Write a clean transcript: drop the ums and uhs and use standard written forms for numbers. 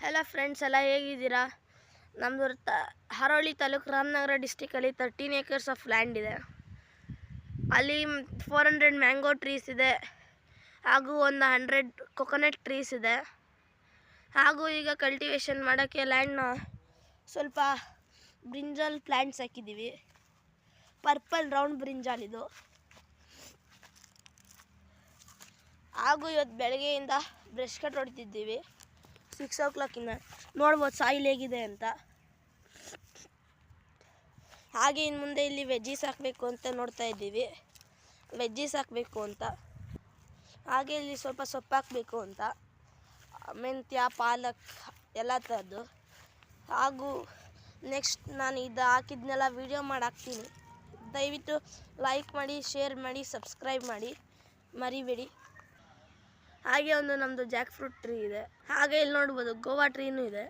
Hello friends, ಎಲ್ಲ ಹೇಗಿದ್ದೀರಾ? ನಮ್ಮದು ಹರೋಳಿ ತಾಲೂಕು ರಾಮನಗರ ಡಿಸ್ಟಿಕಲ್ಲಿ 13 acres ಆಫ್ ಲ್ಯಾಂಡ್ ಇದೆ. ಅಲ್ಲಿ 400 ಮ್ಯಾಂಗೋ ಟ್ರೀಸ್ ಇದೆ, ಹಾಗೂ ಒಂದು 100 ಕೊಕೊನಟ್ ಟ್ರೀಸ್ ಇದೆ. ಹಾಗೂ ಈಗ ಕಲ್ಟಿವೇಷನ್ ಮಾಡೋಕ್ಕೆ ಲ್ಯಾಂಡ್ನ ಸ್ವಲ್ಪ ಬ್ರಿಂಜಾಲ್ ಪ್ಲ್ಯಾಂಟ್ಸ್ ಹಾಕಿದ್ದೀವಿ. ಪರ್ಪಲ್ ರೌಂಡ್ ಬ್ರಿಂಜಾಲ್ ಇದು. ಹಾಗೂ ಇವತ್ತು ಬೆಳಗ್ಗೆಯಿಂದ ಬ್ರಷ್ ಕಟ್ ಹೊಡಿತಿದ್ದೀವಿ. 6 o'clock ನೋಡ್ಬೋದು ಸಾಯಿಲ್ ಹೇಗಿದೆ ಅಂತ. ಹಾಗೆ ಇನ್ನು ಮುಂದೆ ಇಲ್ಲಿ ವೆಜ್ಜೀಸ್ ಹಾಕಬೇಕು ಅಂತ ನೋಡ್ತಾ ಇದ್ದೀವಿ. ವೆಜ್ಜೀಸ್ ಹಾಕಬೇಕು ಅಂತ, ಹಾಗೆ ಇಲ್ಲಿ ಸ್ವಲ್ಪ ಸೊಪ್ಪು ಹಾಕಬೇಕು ಅಂತ, ಮೆಂತ್ಯ, ಪಾಲಕ್ ಎಲ್ಲ ಥರದ್ದು. ಹಾಗೂ ನೆಕ್ಸ್ಟ್ ನಾನು ಇದು ಹಾಕಿದ್ನೆಲ್ಲ ವೀಡಿಯೋ ಮಾಡಿ ಹಾಕ್ತೀನಿ. ದಯವಿಟ್ಟು ಲೈಕ್ ಮಾಡಿ, ಶೇರ್ ಮಾಡಿ, ಸಬ್ಸ್ಕ್ರೈಬ್ ಮಾಡಿ, ಮರಿಬೇಡಿ. ಹಾಗೆ ಒಂದು ನಮ್ಮದು ಜಾಕ್ ಫ್ರೂಟ್ ಟ್ರೀ ಇದೆ. ಹಾಗೆ ಇಲ್ಲಿ ನೋಡ್ಬೋದು ಗೋವಾ ಟ್ರೀನೂ ಇದೆ.